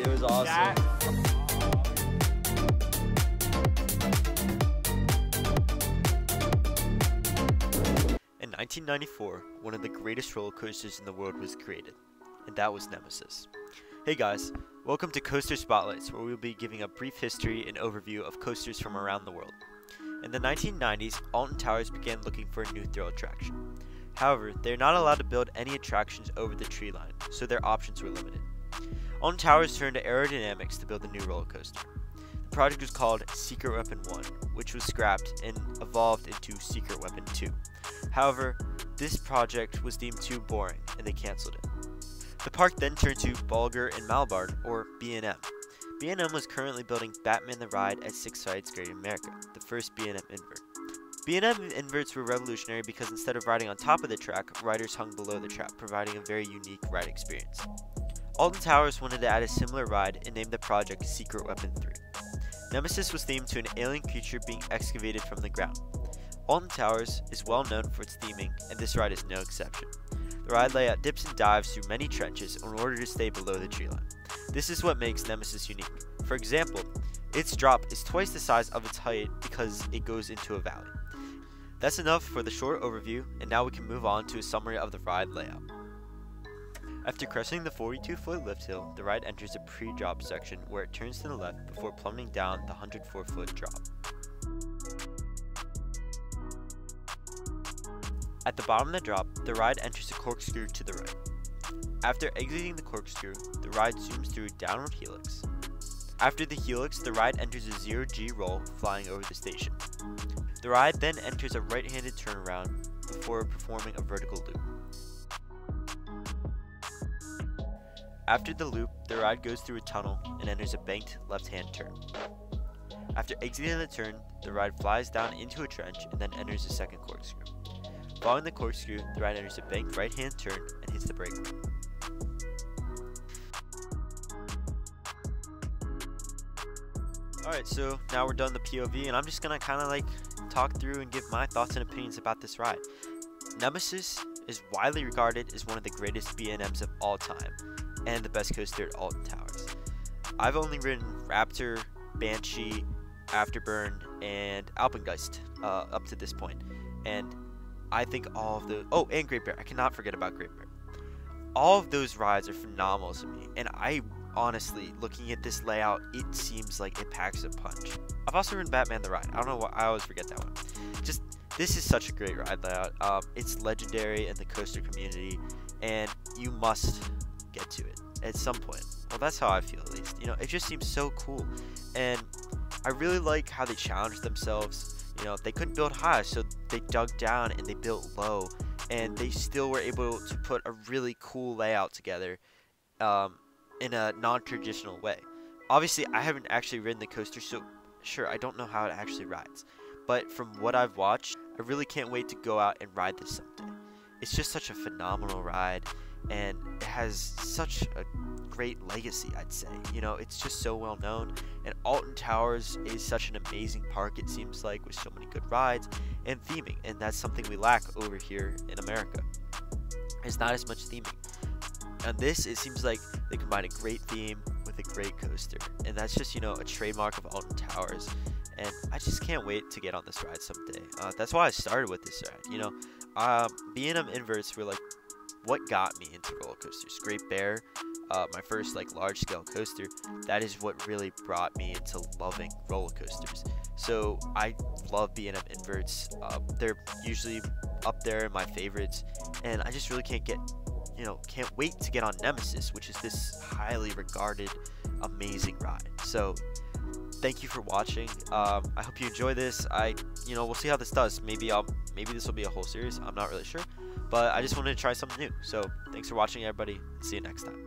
It was awesome. In 1994, one of the greatest roller coasters in the world was created, and that was Nemesis. Hey guys, welcome to Coaster Spotlights, where we'll be giving a brief history and overview of coasters from around the world. In the 1990s, Alton Towers began looking for a new thrill attraction. However, they are not allowed to build any attractions over the tree line, so their options were limited. Alton Towers turned to aerodynamics to build a new roller coaster. The project was called Secret Weapon 1, which was scrapped and evolved into Secret Weapon 2. However, this project was deemed too boring and they cancelled it. The park then turned to Bulgar and Malbard, or B&M. B&M was currently building Batman the Ride at Six Flags Great America, the first B&M invert. B&M inverts were revolutionary because instead of riding on top of the track, riders hung below the track, providing a very unique ride experience. Alton Towers wanted to add a similar ride and named the project Secret Weapon 3. Nemesis was themed to an alien creature being excavated from the ground. Alton Towers is well known for its theming, and this ride is no exception. The ride layout dips and dives through many trenches in order to stay below the tree line. This is what makes Nemesis unique. For example, its drop is twice the size of its height because it goes into a valley. That's enough for the short overview, and now we can move on to a summary of the ride layout. After cresting the 42-foot lift hill, the ride enters a pre-drop section where it turns to the left before plummeting down the 104-foot drop. At the bottom of the drop, the ride enters a corkscrew to the right. After exiting the corkscrew, the ride zooms through a downward helix. After the helix, the ride enters a zero-G roll flying over the station. The ride then enters a right-handed turnaround before performing a vertical loop. After the loop, the ride goes through a tunnel and enters a banked left-hand turn. After exiting the turn, the ride flies down into a trench and then enters a second corkscrew. Following the corkscrew, the ride enters a banked right-hand turn and hits the brake line. Alright, so now we're done the POV, and I'm just gonna kind of like talk through and give my thoughts and opinions about this ride. Nemesis is widely regarded as one of the greatest B&Ms of all time, and the best coaster at Alton Towers. I've only ridden Raptor, Banshee, Afterburn, and Alpengeist up to this point, and I think all of the and Great Bear. I cannot forget about Great Bear. All of those rides are phenomenal to me, and I honestly, looking at this layout, it seems like it packs a punch. I've also ridden Batman the Ride. I don't know why I always forget that one. Just, this is such a great ride layout. It's legendary in the coaster community, and you must get to it at some point. Well, that's how I feel, at least. You know, it just seems so cool, and I really like how they challenged themselves. You know, they couldn't build high, so they dug down and they built low, and they still were able to put a really cool layout together in a non-traditional way. Obviously, I haven't actually ridden the coaster, so sure, I don't know how it actually rides. But from what I've watched, I really can't wait to go out and ride this someday. It's just such a phenomenal ride, and it has such a great legacy, I'd say. You know, it's just so well known, and Alton Towers is such an amazing park, it seems like, with so many good rides and theming, and that's something we lack over here in America. There's not as much theming. And this, it seems like they combine a great theme with a great coaster, and that's just, you know, a trademark of Alton Towers, and I just can't wait to get on this ride someday. That's why I started with this ride. You know, B&M inverts were like what got me into roller coasters. Great Bear, my first like large scale coaster, that is what really brought me into loving roller coasters. So I love B&M inverts. They're usually up there in my favorites, and I just really can't wait to get on Nemesis, which is this highly regarded, amazing ride. So thank you for watching. I hope you enjoy this. We'll see how this does. Maybe this will be a whole series. I'm not really sure, but I just wanted to try something new. So thanks for watching, everybody. See you next time.